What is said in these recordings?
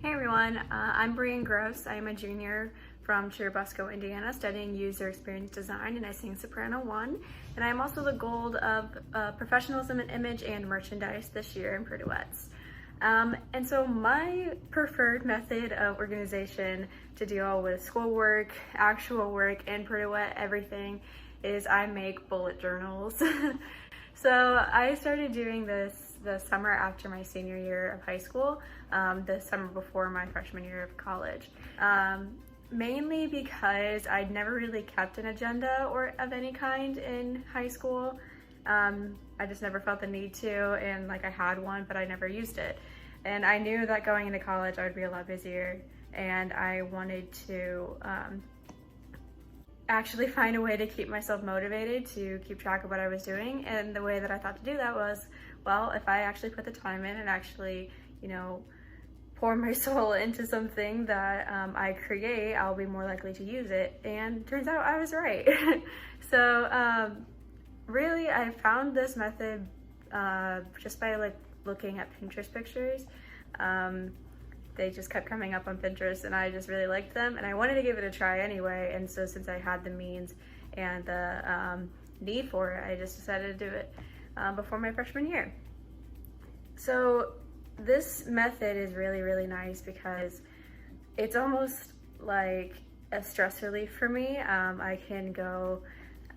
Hey everyone, I'm Brein. I am a junior from Churubusco, Indiana, studying user experience design, and I sing soprano 1. And I'm also the gold of professionalism in image and merchandise this year in Pirouettes. And so my preferred method of organization to deal with schoolwork, actual work, and Pirouette everything is I make bullet journals. So I started doing this the summer after my senior year of high school, the summer before my freshman year of college. Mainly because I'd never really kept an agenda or of any kind in high school. I just never felt the need to, and like I had one, but I never used it. And I knew that going into college I would be a lot busier, and I wanted to actually find a way to keep myself motivated to keep track of what I was doing. And the way that I thought to do that was, well, if I actually put the time in and actually, pour my soul into something that I create, I'll be more likely to use it. And turns out I was right. So really I found this method just by looking at Pinterest pictures. They just kept coming up on Pinterest and I just really liked them, and I wanted to give it a try anyway. And so since I had the means and the need for it, I just decided to do it before my freshman year. So this method is really, really nice because it's almost like a stress relief for me. I can go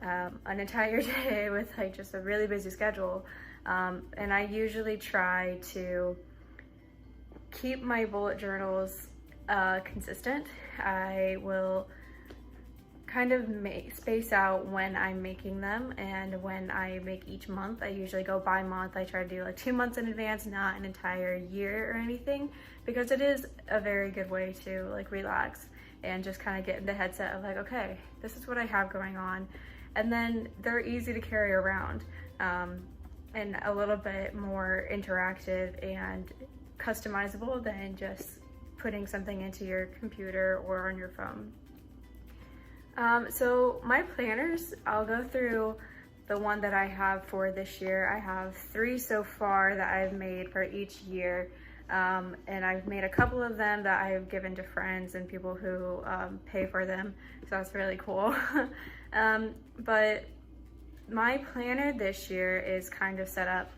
an entire day with just a really busy schedule, and I usually try to keep my bullet journals consistent. I will kind of space out when I'm making them, and when I make each month, I usually go by month. I try to do 2 months in advance, not an entire year or anything, because it is a very good way to relax and just kind of get in the headset of okay, this is what I have going on. And then they're easy to carry around, and a little bit more interactive and customizable than just putting something into your computer or on your phone. So my planners, I'll go through the one that I have for this year. I have 3 so far that I've made for each year, and I've made a couple of them that I've given to friends and people who pay for them, so that's really cool. But my planner this year is kind of set up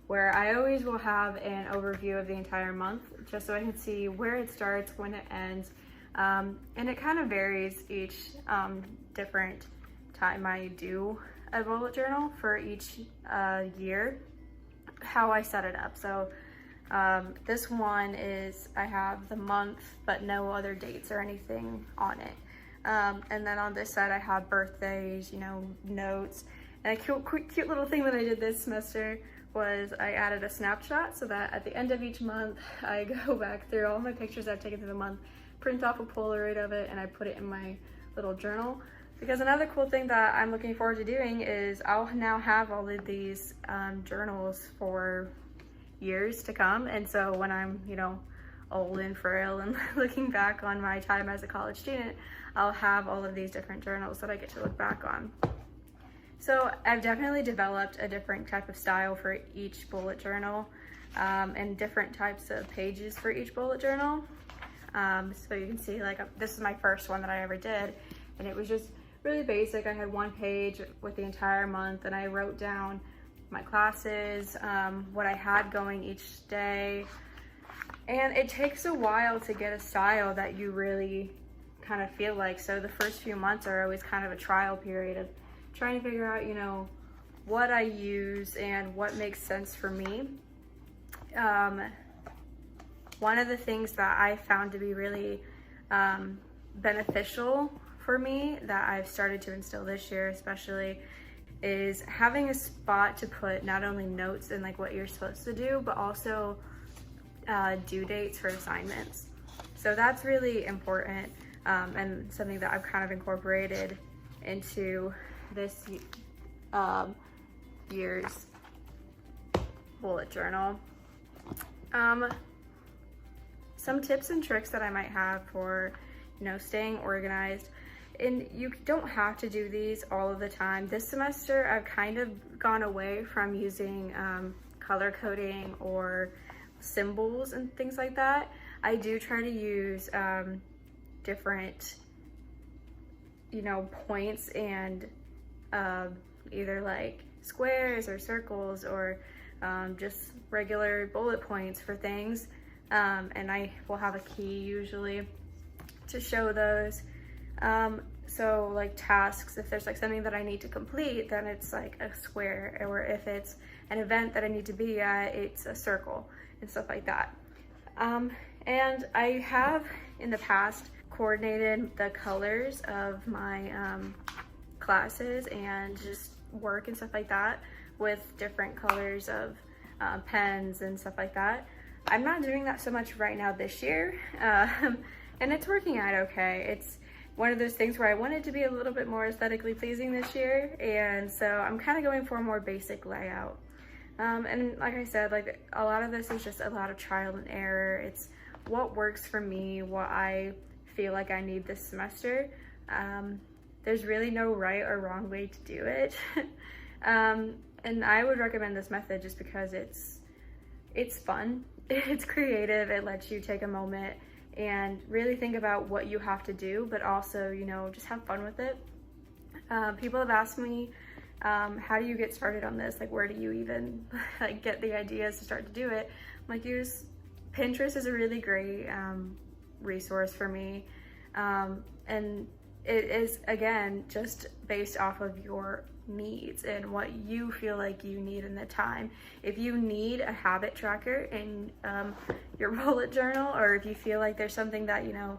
where I always will have an overview of the entire month, just so I can see where it starts, when it ends. And it kind of varies each different time I do a bullet journal for each year, how I set it up. So this one is, I have the month, but no other dates or anything on it. And then on this side, I have birthdays, notes. And a cute little thing that I did this semester was I added a snapshot so that at the end of each month, I go back through all my pictures I've taken through the month, print off a Polaroid of it, and I put it in my little journal. Because another cool thing that I'm looking forward to doing is I'll now have all of these journals for years to come. And so when I'm, old and frail and looking back on my time as a college student, I'll have all of these different journals that I get to look back on. So I've definitely developed a different type of style for each bullet journal, and different types of pages for each bullet journal. So you can see this is my first one that I ever did, and it was just really basic. I had 1 page with the entire month, and I wrote down my classes, what I had going each day. And it takes a while to get a style that you really kind of feel like. So the first few months are always kind of a trial period of trying to figure out, what I use and what makes sense for me. One of the things that I found to be really beneficial for me that I've started to instill this year especially is having a spot to put not only notes and what you're supposed to do, but also due dates for assignments. So that's really important, and something that I've kind of incorporated into this year's bullet journal. Some tips and tricks that I might have for, staying organized. And you don't have to do these all of the time. This semester, I've kind of gone away from using color coding or symbols and things like that. I do try to use different, you know, points and either like squares or circles or just regular bullet points for things. And I will have a key usually to show those. So like tasks, if there's like something that I need to complete, then it's like a square, or if it's an event that I need to be at, it's a circle and stuff like that. And I have in the past coordinated the colors of my classes and just work and stuff like that with different colors of pens and stuff like that. I'm not doing that so much right now this year, and it's working out okay. It's one of those things where I wanted to be a little bit more aesthetically pleasing this year, and so I'm kind of going for a more basic layout. And like I said, like a lot of this is just a lot of trial and error. It's what works for me, what I feel like I need this semester. There's really no right or wrong way to do it. And I would recommend this method just because it's fun, it's creative, it lets you take a moment and really think about what you have to do, but also, you know, just have fun with it. People have asked me, how do you get started on this? Like, where do you even like get the ideas to start to do it? Like, Pinterest is a really great resource for me. And it is, again, just based off of your needs and what you feel like you need in the time. If you need a habit tracker in your bullet journal, or if you feel like there's something that, you know,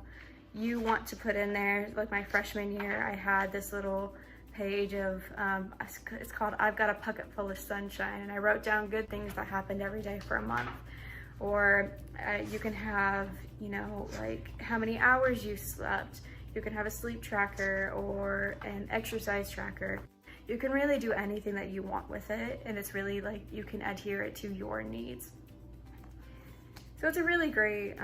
you want to put in there, like my freshman year, I had this little page of, it's called I've Got a Pocket Full of Sunshine, and I wrote down good things that happened every day for a month. Or you can have, you know, like how many hours you slept. You can have a sleep tracker or an exercise tracker. You can really do anything that you want with it, and it's really like you can adhere it to your needs. So it's a really great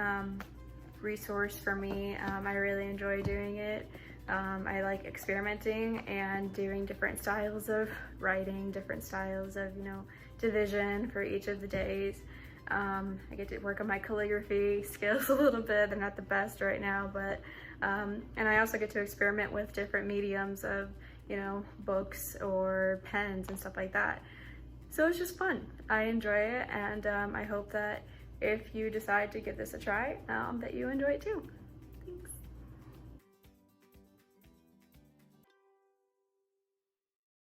resource for me. I really enjoy doing it. I like experimenting and doing different styles of writing, different styles of, you know, division for each of the days. I get to work on my calligraphy skills a little bit. They're not the best right now, but and I also get to experiment with different mediums of, you know, books or pens and stuff like that. So it's just fun. I enjoy it, and I hope that if you decide to give this a try, that you enjoy it too.